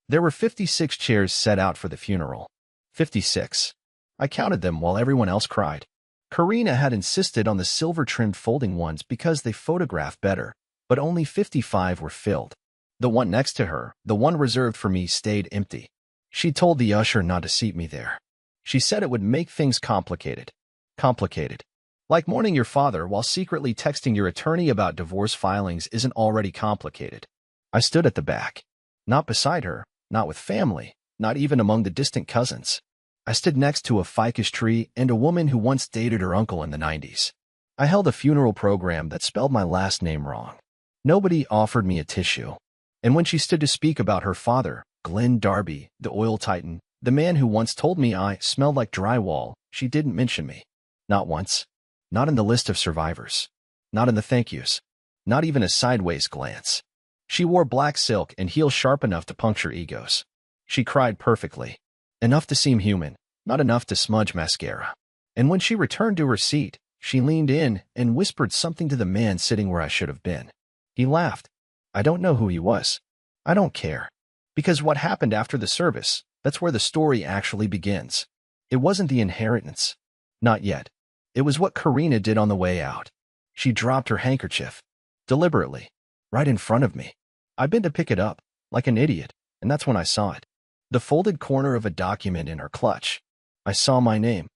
There were 56 chairs set out for the funeral. 56. I counted them while everyone else cried. Karina had insisted on the silver-trimmed folding ones because they photographed better, but only 55 were filled. The one next to her, the one reserved for me, stayed empty. She told the usher not to seat me there. She said it would make things complicated. Complicated. Like mourning your father while secretly texting your attorney about divorce filings isn't already complicated. I stood at the back. Not beside her, not with family, not even among the distant cousins. I stood next to a ficus tree and a woman who once dated her uncle in the 90s. I held a funeral program that spelled my last name wrong. Nobody offered me a tissue. And when she stood to speak about her father, Glenn Darby, the oil titan, the man who once told me I smelled like drywall, she didn't mention me. Not once. Not in the list of survivors. Not in the thank yous. Not even a sideways glance. She wore black silk and heels sharp enough to puncture egos. She cried perfectly. Enough to seem human, not enough to smudge mascara. And when she returned to her seat, she leaned in and whispered something to the man sitting where I should have been. He laughed. I don't know who he was. I don't care. Because what happened after the service, that's where the story actually begins. It wasn't the inheritance. Not yet. It was what Karina did on the way out. She dropped her handkerchief. Deliberately. Right in front of me. I bent to pick it up, like an idiot, and that's when I saw it. The folded corner of a document in her clutch. I saw my name,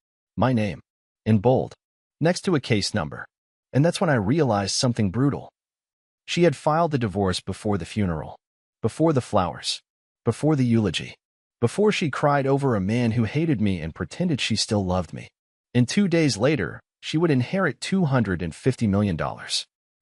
in bold, next to a case number. And that's when I realized something brutal. She had filed the divorce before the funeral, before the flowers, before the eulogy, before she cried over a man who hated me and pretended she still loved me. And 2 days later, she would inherit $250 million.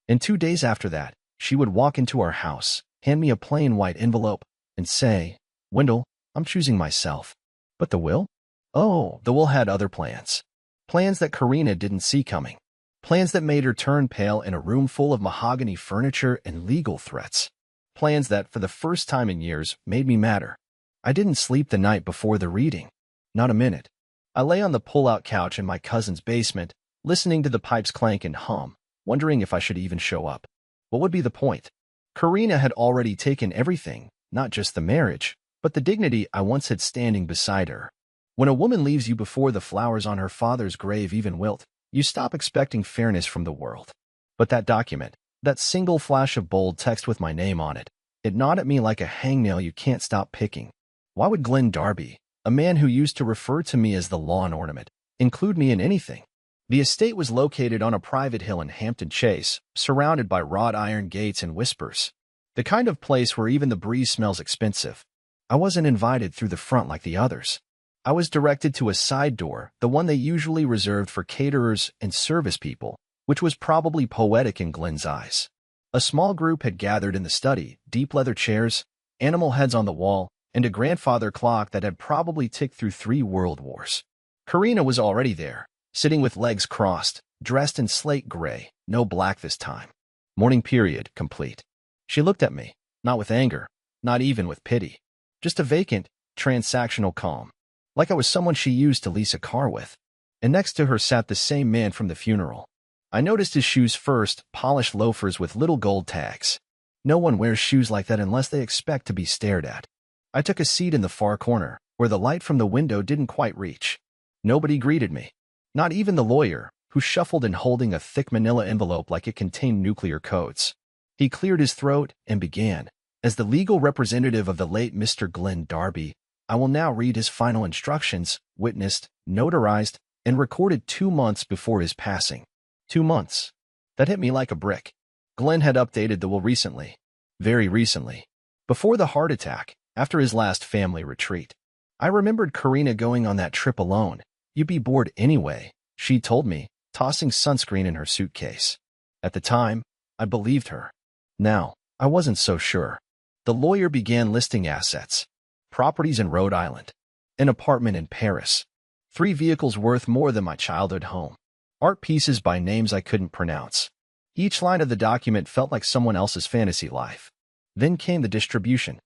And 2 days after that, she would walk into our house, hand me a plain white envelope, and say, Wendell, I'm choosing myself. But the will? Oh, the will had other plans. Plans that Karina didn't see coming. Plans that made her turn pale in a room full of mahogany furniture and legal threats. Plans that, for the first time in years, made me madder. I didn't sleep the night before the reading. Not a minute. I lay on the pull-out couch in my cousin's basement, listening to the pipes clank and hum, wondering if I should even show up. What would be the point? Karina had already taken everything, not just the marriage, but the dignity I once had standing beside her. When a woman leaves you before the flowers on her father's grave even wilt, you stop expecting fairness from the world. But that document, that single flash of bold text with my name on it, it gnawed at me like a hangnail you can't stop picking. Why would Glenn Darby, a man who used to refer to me as the lawn ornament, include me in anything? The estate was located on a private hill in Hampton Chase, surrounded by wrought iron gates and whispers. The kind of place where even the breeze smells expensive. I wasn't invited through the front like the others. I was directed to a side door, the one they usually reserved for caterers and service people, which was probably poetic in Glenn's eyes. A small group had gathered in the study, deep leather chairs, animal heads on the wall, and a grandfather clock that had probably ticked through 3 world wars. Karina was already there, sitting with legs crossed, dressed in slate gray, no black this time. Mourning period complete. She looked at me, not with anger, not even with pity. Just a vacant, transactional calm. Like I was someone she used to lease a car with. And next to her sat the same man from the funeral. I noticed his shoes first, polished loafers with little gold tags. No one wears shoes like that unless they expect to be stared at. I took a seat in the far corner, where the light from the window didn't quite reach. Nobody greeted me. Not even the lawyer, who shuffled in holding a thick manila envelope like it contained nuclear codes. He cleared his throat and began. As the legal representative of the late Mr. Glenn Darby, I will now read his final instructions, witnessed, notarized, and recorded 2 months before his passing. 2 months. That hit me like a brick. Glenn had updated the will recently. Very recently. Before the heart attack, after his last family retreat. I remembered Karina going on that trip alone. You'd be bored anyway, she told me, tossing sunscreen in her suitcase. At the time, I believed her. Now, I wasn't so sure. The lawyer began listing assets. Properties in Rhode Island. An apartment in Paris. 3 vehicles worth more than my childhood home. Art pieces by names I couldn't pronounce. Each line of the document felt like someone else's fantasy life. Then came the distribution.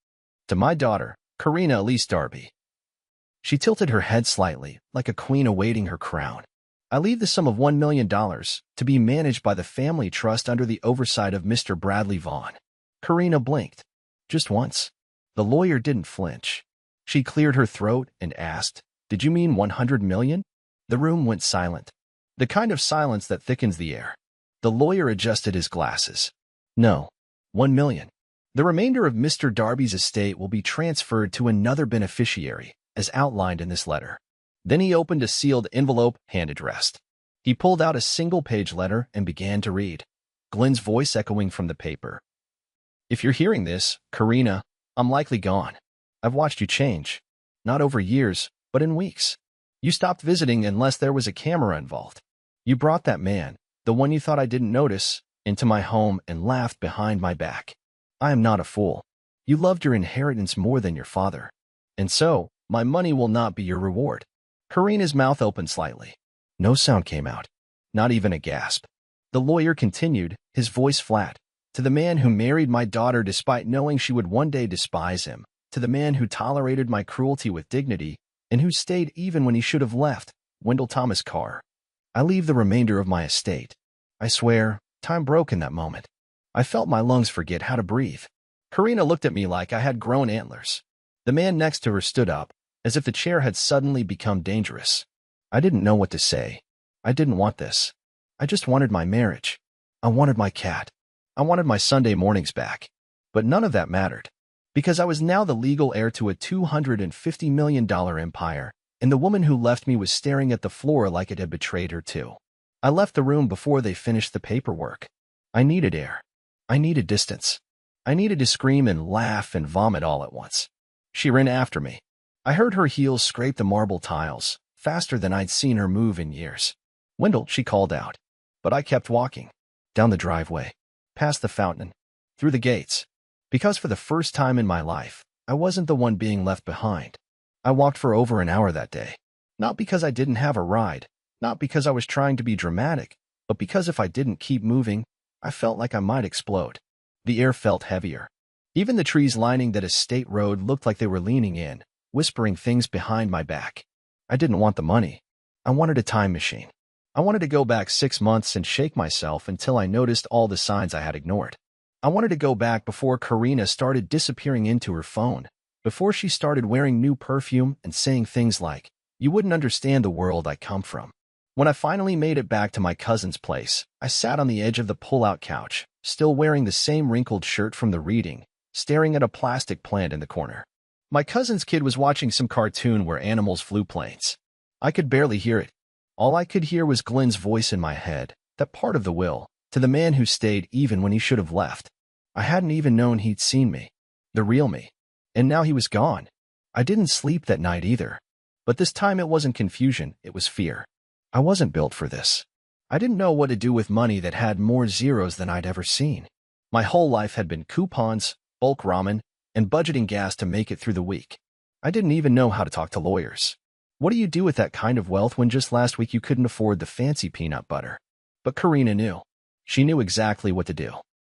To my daughter, Karina Elise Darby. She tilted her head slightly, like a queen awaiting her crown. I leave the sum of $1 million to be managed by the family trust under the oversight of Mr. Bradley Vaughn. Karina blinked. Just once. The lawyer didn't flinch. She cleared her throat and asked, "Did you mean 100 million?" The room went silent. The kind of silence that thickens the air. The lawyer adjusted his glasses. "No, 1 million. The remainder of Mr. Darby's estate will be transferred to another beneficiary, as outlined in this letter." Then he opened a sealed envelope hand-addressed. He pulled out a single-page letter and began to read, Glenn's voice echoing from the paper. "If you're hearing this, Karina, I'm likely gone. I've watched you change. Not over years, but in weeks. You stopped visiting unless there was a camera involved. You brought that man, the one you thought I didn't notice, into my home and laughed behind my back. I am not a fool. You loved your inheritance more than your father. And so, my money will not be your reward." Karina's mouth opened slightly. No sound came out. Not even a gasp. The lawyer continued, his voice flat. "To the man who married my daughter despite knowing she would one day despise him, to the man who tolerated my cruelty with dignity, and who stayed even when he should have left, Wendell Thomas Carr. I leave the remainder of my estate. I swear, time broke in that moment. I felt my lungs forget how to breathe." Karina looked at me like I had grown antlers. The man next to her stood up, as if the chair had suddenly become dangerous. I didn't know what to say. I didn't want this. I just wanted my marriage. I wanted my cat. I wanted my Sunday mornings back. But none of that mattered, because I was now the legal heir to a $250 million empire, and the woman who left me was staring at the floor like it had betrayed her too. I left the room before they finished the paperwork. I needed air. I needed distance. I needed to scream and laugh and vomit all at once. She ran after me. I heard her heels scrape the marble tiles, faster than I'd seen her move in years. "Wendell," she called out. But I kept walking. Down the driveway. Past the fountain. Through the gates. Because for the first time in my life, I wasn't the one being left behind. I walked for over an hour that day. Not because I didn't have a ride, not because I was trying to be dramatic, but because if I didn't keep moving, I felt like I might explode. The air felt heavier. Even the trees lining that estate road looked like they were leaning in, whispering things behind my back. I didn't want the money. I wanted a time machine. I wanted to go back 6 months and shake myself until I noticed all the signs I had ignored. I wanted to go back before Karina started disappearing into her phone, before she started wearing new perfume and saying things like, "You wouldn't understand the world I come from." When I finally made it back to my cousin's place, I sat on the edge of the pull-out couch, still wearing the same wrinkled shirt from the reading, staring at a plastic plant in the corner. My cousin's kid was watching some cartoon where animals flew planes. I could barely hear it. All I could hear was Glenn's voice in my head, that part of the will, to the man who stayed even when he should have left. I hadn't even known he'd seen me, the real me. And now he was gone. I didn't sleep that night either. But this time it wasn't confusion, it was fear. I wasn't built for this. I didn't know what to do with money that had more zeros than I'd ever seen. My whole life had been coupons, bulk ramen, and budgeting gas to make it through the week. I didn't even know how to talk to lawyers. What do you do with that kind of wealth when just last week you couldn't afford the fancy peanut butter? But Karina knew. She knew exactly what to do.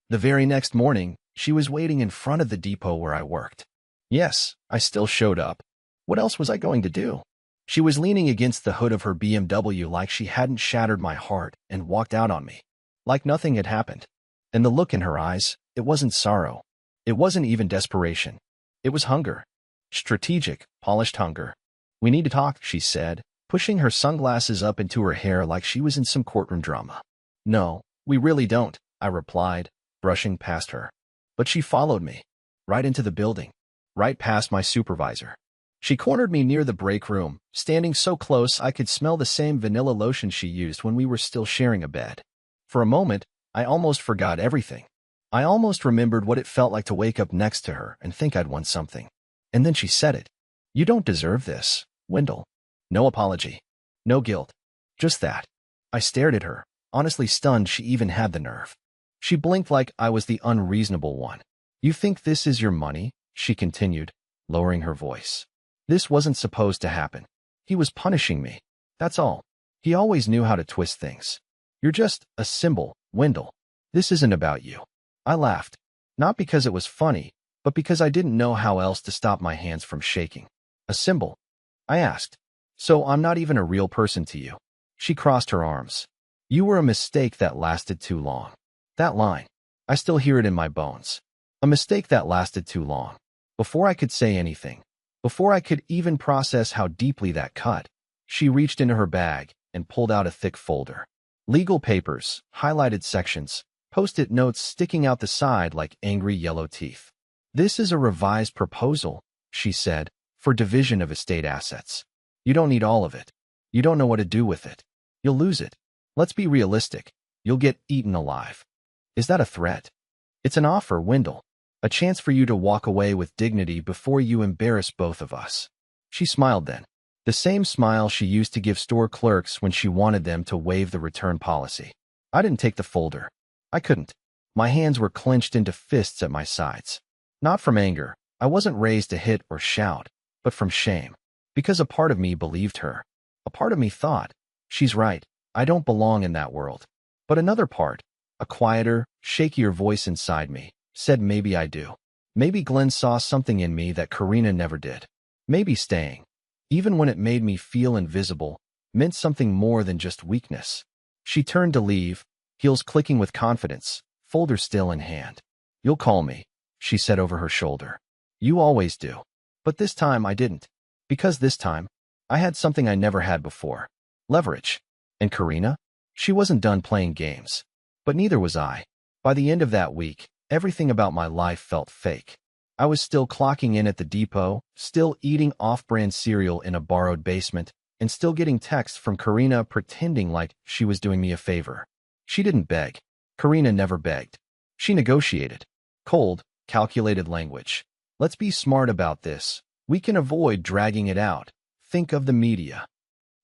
The very next morning, she was waiting in front of the depot where I worked. Yes, I still showed up. What else was I going to do? She was leaning against the hood of her BMW like she hadn't shattered my heart and walked out on me. Like nothing had happened. And the look in her eyes, it wasn't sorrow. It wasn't even desperation. It was hunger. Strategic, polished hunger. "We need to talk," she said, pushing her sunglasses up into her hair like she was in some courtroom drama. "No, we really don't," I replied, brushing past her. But she followed me. Right into the building. Right past my supervisor. She cornered me near the break room, standing so close I could smell the same vanilla lotion she used when we were still sharing a bed. For a moment, I almost forgot everything. I almost remembered what it felt like to wake up next to her and think I'd won something. And then she said it. "You don't deserve this, Wendell." No apology. No guilt. Just that. I stared at her, honestly stunned she even had the nerve. She blinked like I was the unreasonable one. "You think this is your money?" she continued, lowering her voice. "This wasn't supposed to happen. He was punishing me. That's all. He always knew how to twist things. You're just a symbol, Wendell. This isn't about you." I laughed. Not because it was funny, but because I didn't know how else to stop my hands from shaking. "A symbol?" I asked. "So I'm not even a real person to you?" She crossed her arms. "You were a mistake that lasted too long." That line. I still hear it in my bones. A mistake that lasted too long. Before I could say anything, before I could even process how deeply that cut, she reached into her bag and pulled out a thick folder. Legal papers, highlighted sections, post-it notes sticking out the side like angry yellow teeth. "This is a revised proposal," she said, "for division of estate assets. You don't need all of it. You don't know what to do with it. You'll lose it. Let's be realistic. You'll get eaten alive." "Is that a threat?" "It's an offer, Wendell. A chance for you to walk away with dignity before you embarrass both of us." She smiled then. The same smile she used to give store clerks when she wanted them to waive the return policy. I didn't take the folder. I couldn't. My hands were clenched into fists at my sides. Not from anger. I wasn't raised to hit or shout, but from shame. Because a part of me believed her. A part of me thought, she's right, I don't belong in that world. But another part, a quieter, shakier voice inside me, said maybe I do. Maybe Glenn saw something in me that Karina never did. Maybe staying, even when it made me feel invisible, meant something more than just weakness. She turned to leave, heels clicking with confidence, folder still in hand. "You'll call me," she said over her shoulder. "You always do." But this time I didn't. Because this time, I had something I never had before. Leverage. And Karina? She wasn't done playing games. But neither was I. By the end of that week, everything about my life felt fake. I was still clocking in at the depot, still eating off-brand cereal in a borrowed basement, and still getting texts from Karina pretending like she was doing me a favor. She didn't beg. Karina never begged. She negotiated. Cold, calculated language. "Let's be smart about this. We can avoid dragging it out. Think of the media."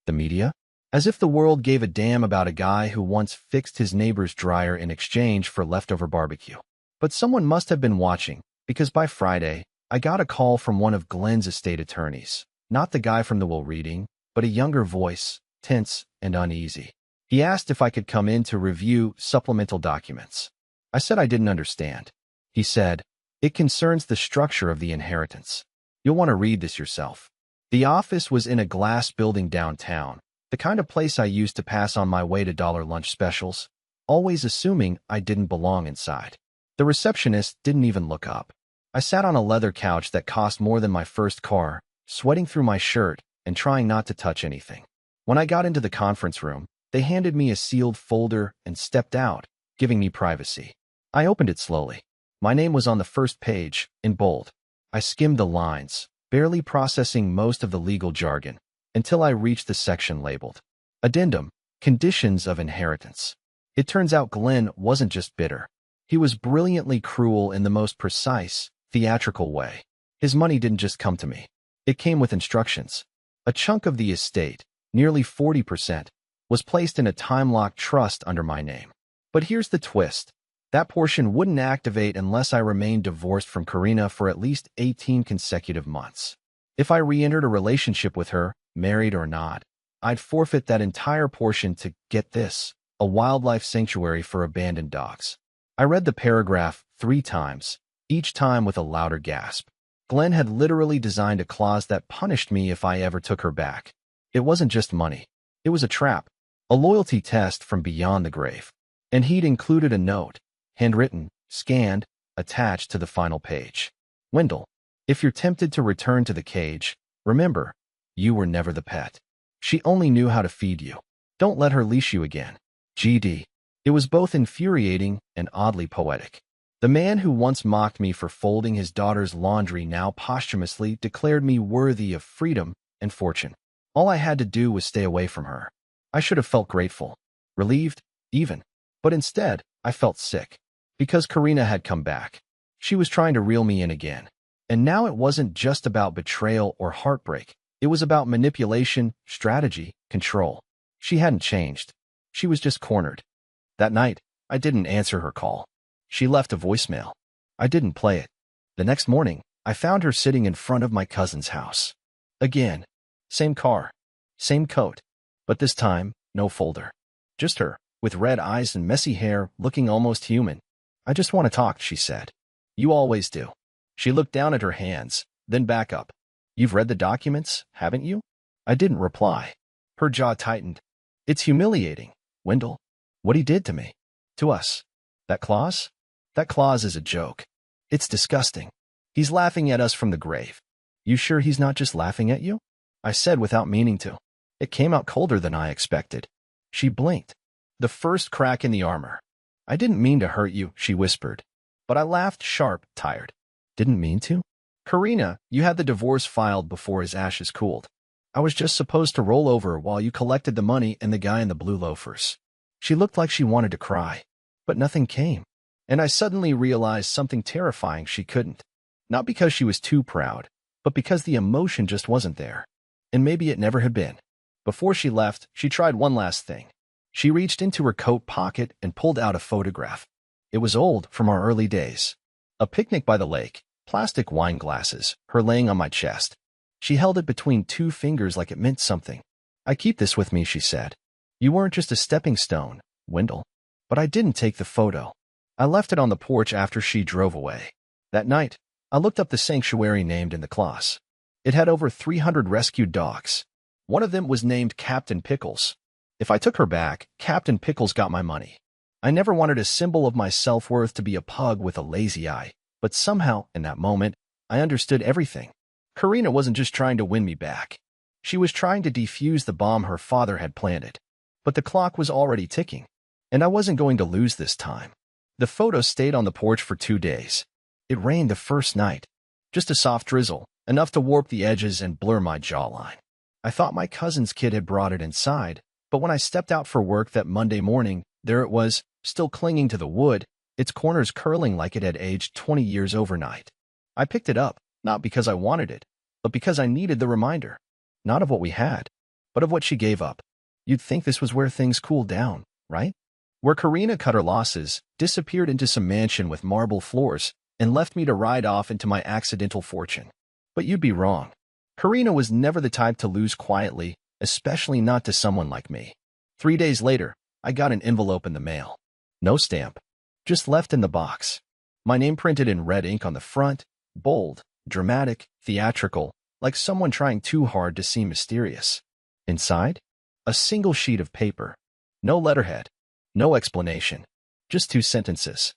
The media? As if the world gave a damn about a guy who once fixed his neighbor's dryer in exchange for leftover barbecue. But someone must have been watching, because by Friday, I got a call from one of Glenn's estate attorneys. Not the guy from the will reading, but a younger voice, tense and uneasy. He asked if I could come in to review supplemental documents. I said I didn't understand. He said, "It concerns the structure of the inheritance. You'll want to read this yourself." The office was in a glass building downtown, the kind of place I used to pass on my way to dollar lunch specials, always assuming I didn't belong inside. The receptionist didn't even look up. I sat on a leather couch that cost more than my first car, sweating through my shirt and trying not to touch anything. When I got into the conference room, they handed me a sealed folder and stepped out, giving me privacy. I opened it slowly. My name was on the first page, in bold. I skimmed the lines, barely processing most of the legal jargon, until I reached the section labeled Addendum, Conditions of Inheritance. It turns out Glenn wasn't just bitter. He was brilliantly cruel in the most precise, theatrical way. His money didn't just come to me. It came with instructions. A chunk of the estate, nearly 40%, was placed in a time-locked trust under my name. But here's the twist. That portion wouldn't activate unless I remained divorced from Karina for at least 18 consecutive months. If I re-entered a relationship with her, married or not, I'd forfeit that entire portion to, get this, a wildlife sanctuary for abandoned dogs. I read the paragraph 3 times, each time with a louder gasp. Glenn had literally designed a clause that punished me if I ever took her back. It wasn't just money. It was a trap, a loyalty test from beyond the grave. And he'd included a note, handwritten, scanned, attached to the final page. "Wendell, if you're tempted to return to the cage, remember, you were never the pet. She only knew how to feed you. Don't let her leash you again. GD." It was both infuriating and oddly poetic. The man who once mocked me for folding his daughter's laundry now posthumously declared me worthy of freedom and fortune. All I had to do was stay away from her. I should have felt grateful, relieved, even. But instead, I felt sick. Because Karina had come back. She was trying to reel me in again. And now it wasn't just about betrayal or heartbreak. It was about manipulation, strategy, control. She hadn't changed. She was just cornered. That night, I didn't answer her call. She left a voicemail. I didn't play it. The next morning, I found her sitting in front of my cousin's house. Again. Same car. Same coat. But this time, no folder. Just her, with red eyes and messy hair, looking almost human. "I just want to talk," she said. "You always do." She looked down at her hands, then back up. "You've read the documents, haven't you?" I didn't reply. Her jaw tightened. "It's humiliating, Wendell. What he did to me. To us. That clause? That clause is a joke. It's disgusting. He's laughing at us from the grave. You sure he's not just laughing at you? I said without meaning to. It came out colder than I expected. She blinked. The first crack in the armor. I didn't mean to hurt you, she whispered. But I laughed sharp, tired. Didn't mean to? Karina, you had the divorce filed before his ashes cooled. I was just supposed to roll over while you collected the money and the guy in the blue loafers. She looked like she wanted to cry. But nothing came. And I suddenly realized something terrifying she couldn't. Not because she was too proud, but because the emotion just wasn't there. And maybe it never had been. Before she left, she tried one last thing. She reached into her coat pocket and pulled out a photograph. It was old, from our early days. A picnic by the lake, plastic wine glasses, her laying on my chest. She held it between two fingers like it meant something. I keep this with me, she said. You weren't just a stepping stone, Wendell. But I didn't take the photo. I left it on the porch after she drove away. That night, I looked up the sanctuary named in the clause. It had over 300 rescued dogs. One of them was named Captain Pickles. If I took her back, Captain Pickles got my money. I never wanted a symbol of my self-worth to be a pug with a lazy eye, but somehow, in that moment, I understood everything. Karina wasn't just trying to win me back. She was trying to defuse the bomb her father had planted. But the clock was already ticking, and I wasn't going to lose this time. The photo stayed on the porch for 2 days. It rained the first night. Just a soft drizzle, enough to warp the edges and blur my jawline. I thought my cousin's kid had brought it inside, but when I stepped out for work that Monday morning, there it was, still clinging to the wood, its corners curling like it had aged 20 years overnight. I picked it up, not because I wanted it, but because I needed the reminder. Not of what we had, but of what she gave up. You'd think this was where things cooled down, right? Where Karina cut her losses, disappeared into some mansion with marble floors, and left me to ride off into my accidental fortune. But you'd be wrong. Karina was never the type to lose quietly, especially not to someone like me. 3 days later, I got an envelope in the mail. No stamp. Just left in the box. My name printed in red ink on the front, bold, dramatic, theatrical, like someone trying too hard to seem mysterious. Inside? A single sheet of paper. No letterhead. No explanation. Just 2 sentences.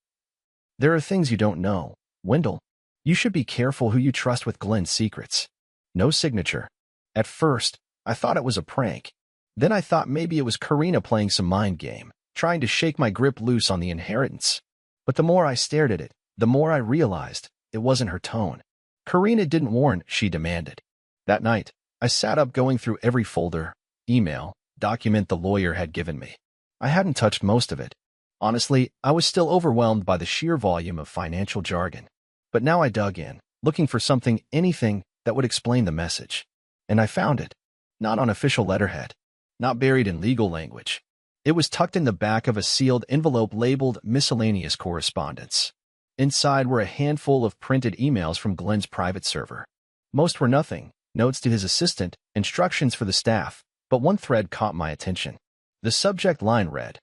There are things you don't know, Wendell. You should be careful who you trust with Glenn's secrets. No signature. At first, I thought it was a prank. Then I thought maybe it was Karina playing some mind game, trying to shake my grip loose on the inheritance. But the more I stared at it, the more I realized it wasn't her tone. Karina didn't warn, she demanded. That night, I sat up going through every folder, email, document the lawyer had given me. I hadn't touched most of it. Honestly, I was still overwhelmed by the sheer volume of financial jargon. But now I dug in, looking for something, anything, that would explain the message. And I found it. Not on official letterhead. Not buried in legal language. It was tucked in the back of a sealed envelope labeled Miscellaneous Correspondence. Inside were a handful of printed emails from Glenn's private server. Most were nothing, notes to his assistant, instructions for the staff, but one thread caught my attention. The subject line read,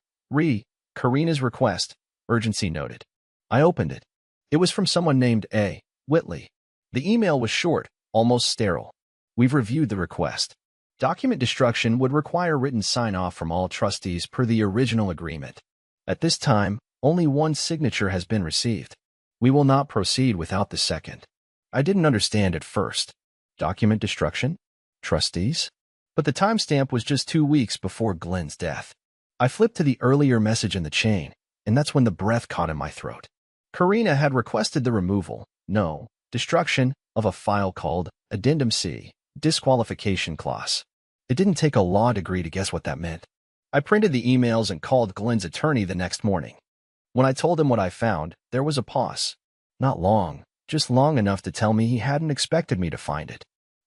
Karina's request, urgency noted. I opened it. It was from someone named A. Whitley. The email was short, almost sterile. We've reviewed the request. Document destruction would require written sign-off from all trustees per the original agreement. At this time, only one signature has been received. We will not proceed without the second. I didn't understand at first. Document destruction? Trustees? But the timestamp was just 2 weeks before Glenn's death. I flipped to the earlier message in the chain, and that's when the breath caught in my throat. Karina had requested the removal, destruction, of a file called Addendum C, Disqualification Clause. It didn't take a law degree to guess what that meant. I printed the emails and called Glenn's attorney the next morning. When I told him what I found, there was a pause. Not long, just long enough to tell me he hadn't expected me to find it.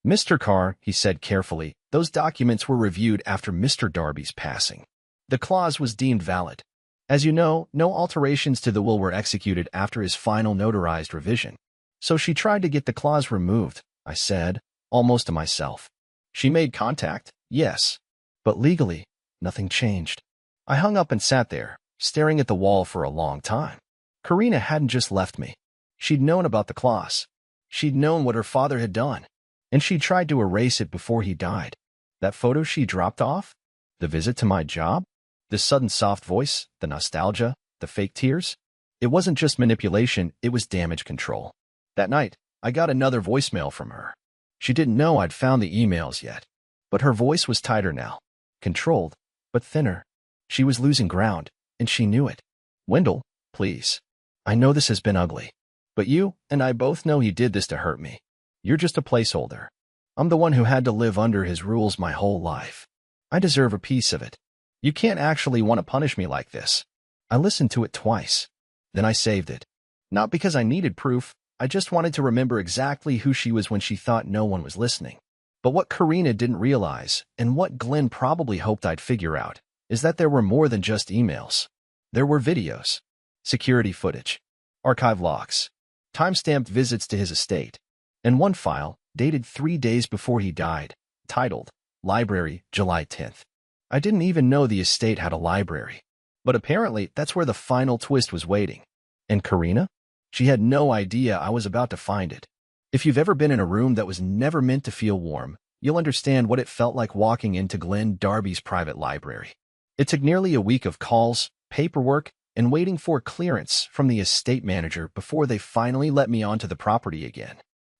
Mr. Carr, he said carefully, those documents were reviewed after Mr. Darby's passing. The clause was deemed valid. As you know, no alterations to the will were executed after his final notarized revision. So she tried to get the clause removed, I said, almost to myself. She made contact, yes. But legally, nothing changed. I hung up and sat there, staring at the wall for a long time. Karina hadn't just left me. She'd known about the clause. She'd known what her father had done. And she tried to erase it before he died. That photo she dropped off? The visit to my job? The sudden soft voice? The nostalgia? The fake tears? It wasn't just manipulation, it was damage control. That night, I got another voicemail from her. She didn't know I'd found the emails yet, but her voice was tighter now, controlled, but thinner. She was losing ground, and she knew it. Wendell, please. I know this has been ugly, but you and I both know he did this to hurt me. You're just a placeholder. I'm the one who had to live under his rules my whole life. I deserve a piece of it. You can't actually want to punish me like this. I listened to it twice. Then I saved it. Not because I needed proof, I just wanted to remember exactly who she was when she thought no one was listening. But what Karina didn't realize, and what Glenn probably hoped I'd figure out, is that there were more than just emails. There were videos, security footage, archive logs, time-stamped visits to his estate, and one file, dated 3 days before he died, titled, Library, July 10th. I didn't even know the estate had a library. But apparently, that's where the final twist was waiting. And Karina? She had no idea I was about to find it. If you've ever been in a room that was never meant to feel warm, you'll understand what it felt like walking into Glenn Darby's private library. It took nearly a week of calls, paperwork, and waiting for clearance from the estate manager before they finally let me onto the property again.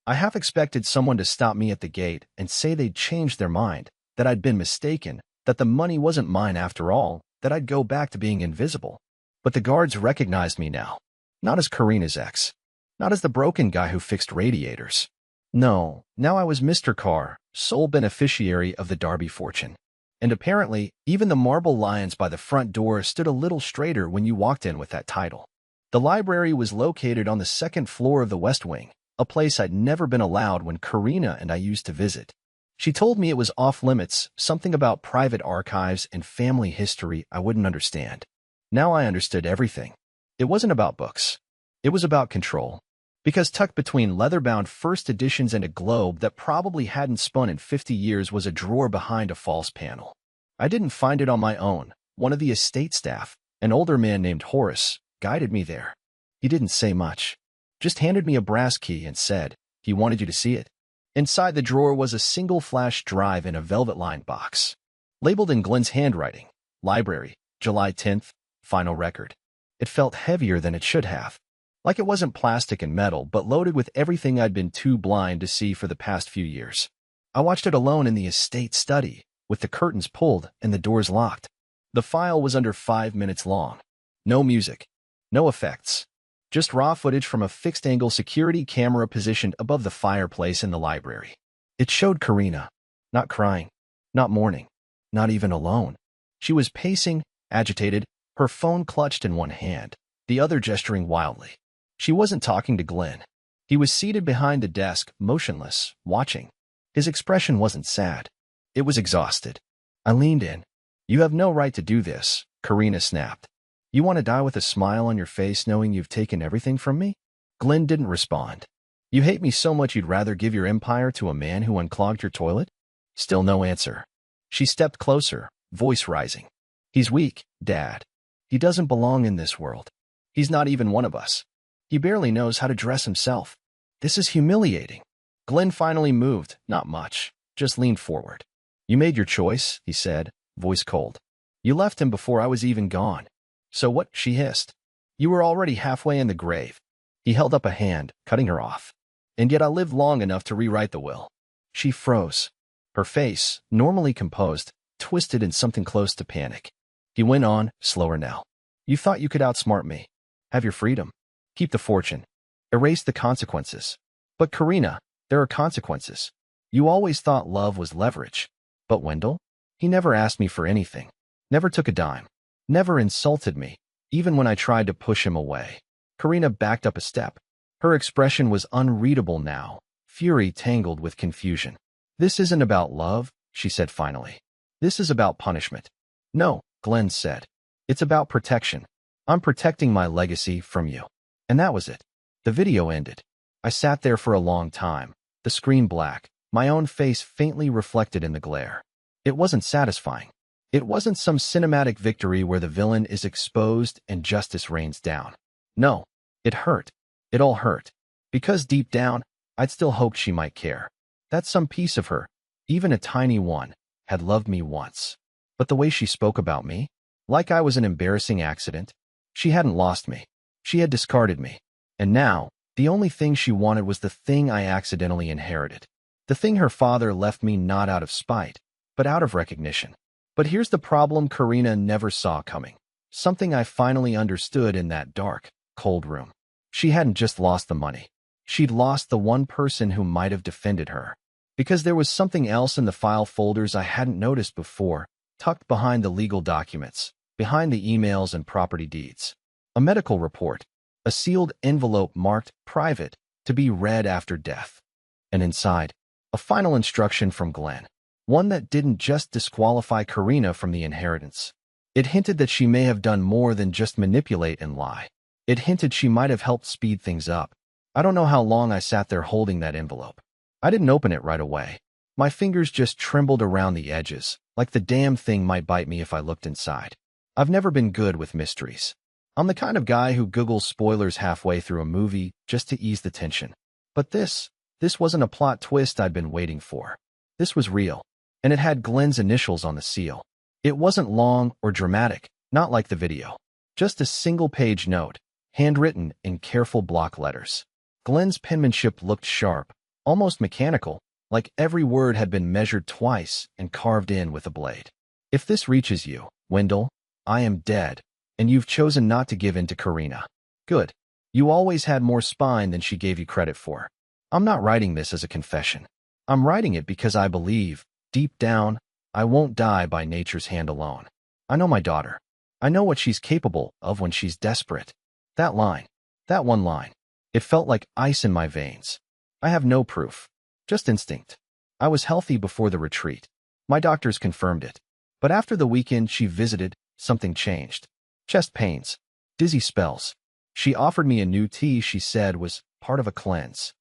I half expected someone to stop me at the gate and say they'd changed their mind, that I'd been mistaken, that the money wasn't mine after all, that I'd go back to being invisible. But the guards recognized me now, not as Karina's ex, not as the broken guy who fixed radiators. No, now I was Mr. Carr, sole beneficiary of the Darby fortune. And apparently, even the marble lions by the front door stood a little straighter when you walked in with that title. The library was located on the second floor of the West Wing, a place I'd never been allowed when Karina and I used to visit. She told me it was off-limits, something about private archives and family history I wouldn't understand. Now I understood everything. It wasn't about books. It was about control. Because tucked between leather-bound first editions and a globe that probably hadn't spun in 50 years was a drawer behind a false panel. I didn't find it on my own. One of the estate staff, an older man named Horace, guided me there. He didn't say much. Just handed me a brass key and said he wanted you to see it. Inside the drawer was a single flash drive in a velvet-lined box. Labeled in Glenn's handwriting, Library, July 10th, Final Record. It felt heavier than it should have. Like it wasn't plastic and metal, but loaded with everything I'd been too blind to see for the past few years. I watched it alone in the estate study, with the curtains pulled and the doors locked. The file was under 5 minutes long. No music. No effects. Just raw footage from a fixed-angle security camera positioned above the fireplace in the library. It showed Karina, not crying, not mourning, not even alone. She was pacing, agitated, her phone clutched in one hand, the other gesturing wildly. She wasn't talking to Glenn. He was seated behind the desk, motionless, watching. His expression wasn't sad. It was exhausted. I leaned in. You have no right to do this, Karina snapped. You want to die with a smile on your face knowing you've taken everything from me? Glenn didn't respond. You hate me so much you'd rather give your empire to a man who unclogged your toilet? Still no answer. She stepped closer, voice rising. He's weak, Dad. He doesn't belong in this world. He's not even one of us. He barely knows how to dress himself. This is humiliating. Glenn finally moved, not much, just leaned forward. You made your choice, he said, voice cold. You left him before I was even gone. So what? She hissed. You were already halfway in the grave. He held up a hand, cutting her off. And yet I lived long enough to rewrite the will. She froze. Her face, normally composed, twisted in something close to panic. He went on, slower now. You thought you could outsmart me. Have your freedom. Keep the fortune. Erase the consequences. But Karina, there are consequences. You always thought love was leverage. But Wendell? He never asked me for anything. Never took a dime. Never insulted me, even when I tried to push him away. Karina backed up a step. Her expression was unreadable now, fury tangled with confusion. This isn't about love, she said finally. This is about punishment. No, Glenn said. It's about protection. I'm protecting my legacy from you. And that was it. The video ended. I sat there for a long time, the screen black, my own face faintly reflected in the glare. It wasn't satisfying. It wasn't some cinematic victory where the villain is exposed and justice rains down. No, it hurt. It all hurt. Because deep down, I'd still hoped she might care. That some piece of her, even a tiny one, had loved me once. But the way she spoke about me, like I was an embarrassing accident, she hadn't lost me. She had discarded me. And now, The only thing she wanted was the thing I accidentally inherited. The thing her father left me not out of spite, but out of recognition. But here's the problem Karina never saw coming. Something I finally understood in that dark, cold room. She hadn't just lost the money. She'd lost the one person who might have defended her. Because there was something else in the file folders I hadn't noticed before, tucked behind the legal documents, behind the emails and property deeds. A medical report, a sealed envelope marked private to be read after death. And inside, a final instruction from Glenn. One that didn't just disqualify Karina from the inheritance. It hinted that she may have done more than just manipulate and lie. It hinted she might have helped speed things up. I don't know how long I sat there holding that envelope. I didn't open it right away. My fingers just trembled around the edges, like the damn thing might bite me if I looked inside. I've never been good with mysteries. I'm the kind of guy who Googles spoilers halfway through a movie just to ease the tension. But this wasn't a plot twist I'd been waiting for. This was real, and it had Glenn's initials on the seal. It wasn't long or dramatic, not like the video. Just a single-page note, handwritten in careful block letters. Glenn's penmanship looked sharp, almost mechanical, like every word had been measured twice and carved in with a blade. If this reaches you, Wendell, I am dead, and you've chosen not to give in to Karina. Good. You always had more spine than she gave you credit for. I'm not writing this as a confession. I'm writing it because I believe, deep down, I won't die by nature's hand alone. I know my daughter. I know what she's capable of when she's desperate. That line, that one line, it felt like ice in my veins. I have no proof, just instinct. I was healthy before the retreat. My doctors confirmed it. But after the weekend she visited, something changed. Chest pains, dizzy spells. She offered me a new tea she said was part of a cleanse.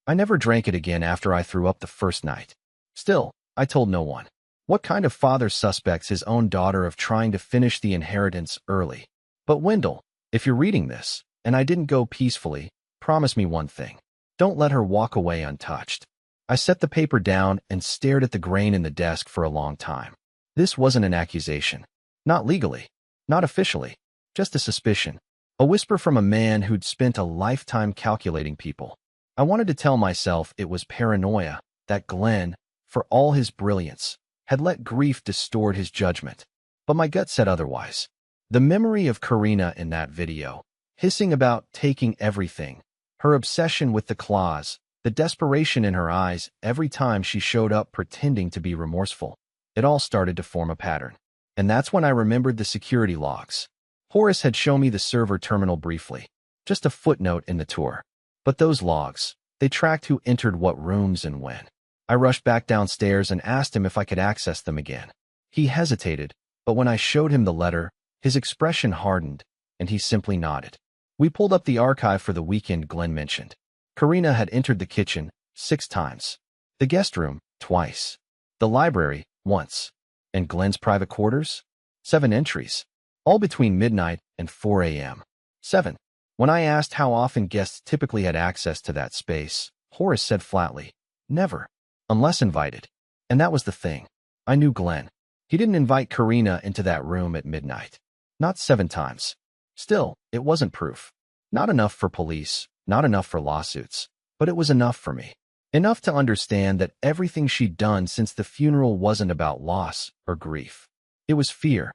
I never drank it again after I threw up the first night. Still, I told no one. What kind of father suspects his own daughter of trying to finish the inheritance early? But Wendell, if you're reading this, and I didn't go peacefully, promise me one thing. Don't let her walk away untouched. I set the paper down and stared at the grain in the desk for a long time. This wasn't an accusation. Not legally. Not officially. Just a suspicion. A whisper from a man who'd spent a lifetime calculating people. I wanted to tell myself it was paranoia, that Glenn, for all his brilliance, had let grief distort his judgment. But my gut said otherwise. The memory of Karina in that video, hissing about taking everything, her obsession with the claws, the desperation in her eyes every time she showed up pretending to be remorseful, it all started to form a pattern. And that's when I remembered the security logs. Horace had shown me the server terminal briefly, just a footnote in the tour. But those logs, they tracked who entered what rooms and when. I rushed back downstairs and asked him if I could access them again. He hesitated, but when I showed him the letter, his expression hardened, and he simply nodded. We pulled up the archive for the weekend Glenn mentioned. Karina had entered the kitchen 6 times, the guest room twice, the library once, and Glenn's private quarters 7 entries, all between midnight and 4 a.m. 7. When I asked how often guests typically had access to that space, Horace said flatly, never. Unless invited. And that was the thing. I knew Glenn. He didn't invite Karina into that room at midnight. Not 7 times. Still, it wasn't proof. Not enough for police, not enough for lawsuits. But it was enough for me. Enough to understand that everything she'd done since the funeral wasn't about loss or grief. It was fear.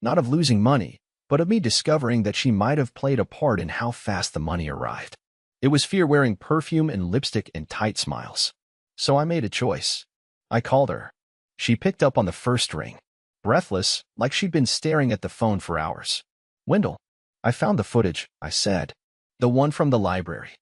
Not of losing money, but of me discovering that she might have played a part in how fast the money arrived. It was fear wearing perfume and lipstick and tight smiles. So I made a choice. I called her. She picked up on the first ring, breathless, like she'd been staring at the phone for hours. Wendell, I found the footage, I said. The one from the library.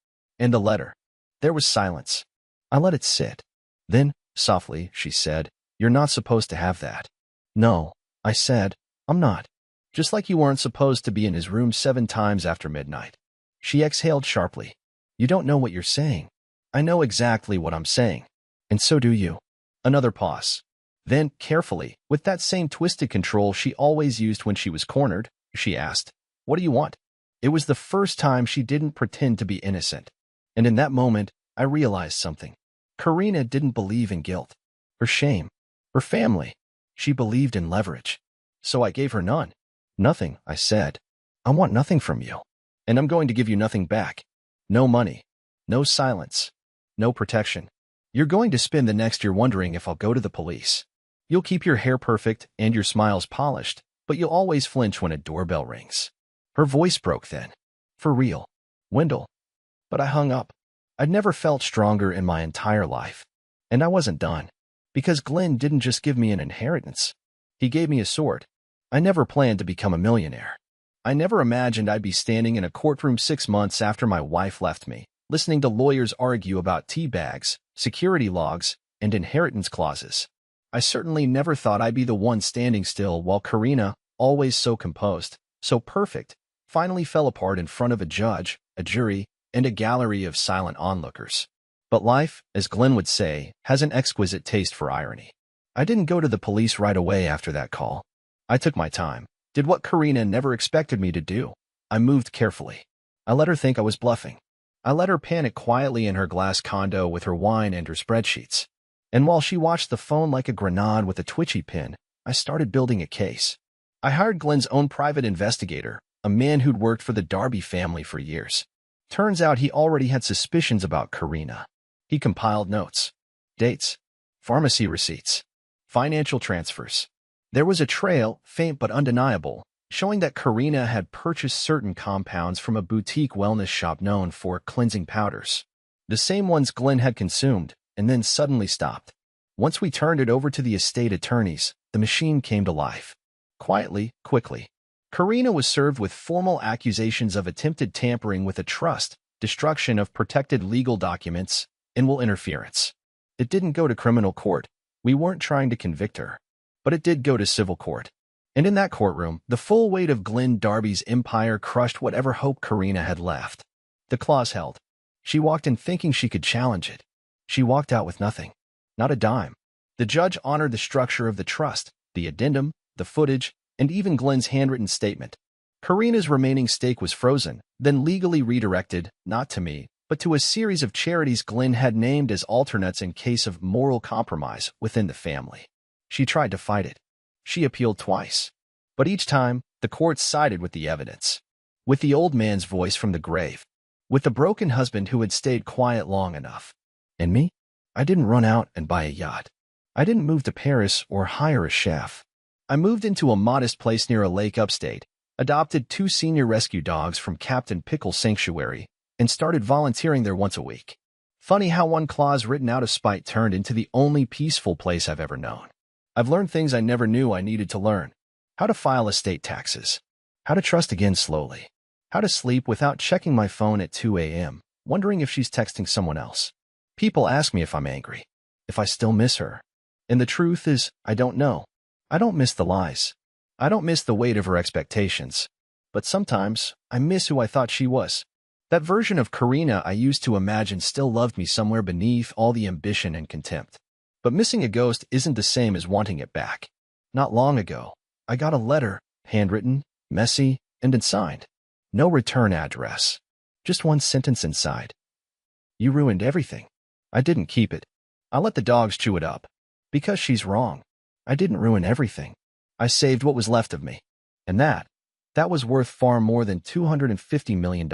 And the letter. There was silence. I let it sit. Then, softly, she said, you're not supposed to have that. No, I said, I'm not. Just like you weren't supposed to be in his room 7 times after midnight. She exhaled sharply. You don't know what you're saying. I know exactly what I'm saying. And so do you. Another pause. Then, carefully, with that same twisted control she always used when she was cornered, she asked, what do you want? It was the first time she didn't pretend to be innocent. And in that moment, I realized something. Karina didn't believe in guilt. Her shame. Her family. She believed in leverage. So I gave her none. Nothing, I said. I want nothing from you. And I'm going to give you nothing back. No money. No silence. No protection. You're going to spend the next year wondering if I'll go to the police. You'll keep your hair perfect and your smiles polished, but you'll always flinch when a doorbell rings. Her voice broke then. For real. Wendell. But I hung up. I'd never felt stronger in my entire life. And I wasn't done. Because Glenn didn't just give me an inheritance. He gave me a sword. I never planned to become a millionaire. I never imagined I'd be standing in a courtroom 6 months after my wife left me, listening to lawyers argue about tea bags, security logs, and inheritance clauses. I certainly never thought I'd be the one standing still while Karina, always so composed, so perfect, finally fell apart in front of a judge, a jury, and a gallery of silent onlookers. But life, as Glenn would say, has an exquisite taste for irony. I didn't go to the police right away after that call. I took my time, did what Karina never expected me to do. I moved carefully. I let her think I was bluffing. I let her panic quietly in her glass condo with her wine and her spreadsheets. And while she watched the phone like a grenade with a twitchy pin, I started building a case. I hired Glenn's own private investigator, a man who'd worked for the Darby family for years. Turns out he already had suspicions about Karina. He compiled notes, dates, pharmacy receipts, financial transfers. There was a trail, faint but undeniable, showing that Karina had purchased certain compounds from a boutique wellness shop known for cleansing powders. The same ones Glenn had consumed, and then suddenly stopped. Once we turned it over to the estate attorneys, the machine came to life. Quietly, quickly. Karina was served with formal accusations of attempted tampering with a trust, destruction of protected legal documents, and will interference. It didn't go to criminal court. We weren't trying to convict her. But it did go to civil court. And in that courtroom, the full weight of Glenn Darby's empire crushed whatever hope Karina had left. The clause held. She walked in thinking she could challenge it. She walked out with nothing. Not a dime. The judge honored the structure of the trust, the addendum, the footage, and even Glenn's handwritten statement. Karina's remaining stake was frozen, then legally redirected, not to me, but to a series of charities Glenn had named as alternates in case of moral compromise within the family. She tried to fight it. She appealed twice. But each time, the court sided with the evidence. With the old man's voice from the grave. With the broken husband who had stayed quiet long enough. And me? I didn't run out and buy a yacht. I didn't move to Paris or hire a chef. I moved into a modest place near a lake upstate, adopted 2 senior rescue dogs from Captain Pickle's sanctuary, and started volunteering there once a week. Funny how one clause written out of spite turned into the only peaceful place I've ever known. I've learned things I never knew I needed to learn. How to file estate taxes. How to trust again slowly. How to sleep without checking my phone at 2 a.m., wondering if she's texting someone else. People ask me if I'm angry, if I still miss her. And the truth is, I don't know. I don't miss the lies. I don't miss the weight of her expectations. But sometimes, I miss who I thought she was. That version of Karina I used to imagine still loved me somewhere beneath all the ambition and contempt. But missing a ghost isn't the same as wanting it back. Not long ago, I got a letter, handwritten, messy, and unsigned. No return address. Just one sentence inside. You ruined everything. I didn't keep it. I let the dogs chew it up. Because she's wrong. I didn't ruin everything. I saved what was left of me. And that was worth far more than $250 million.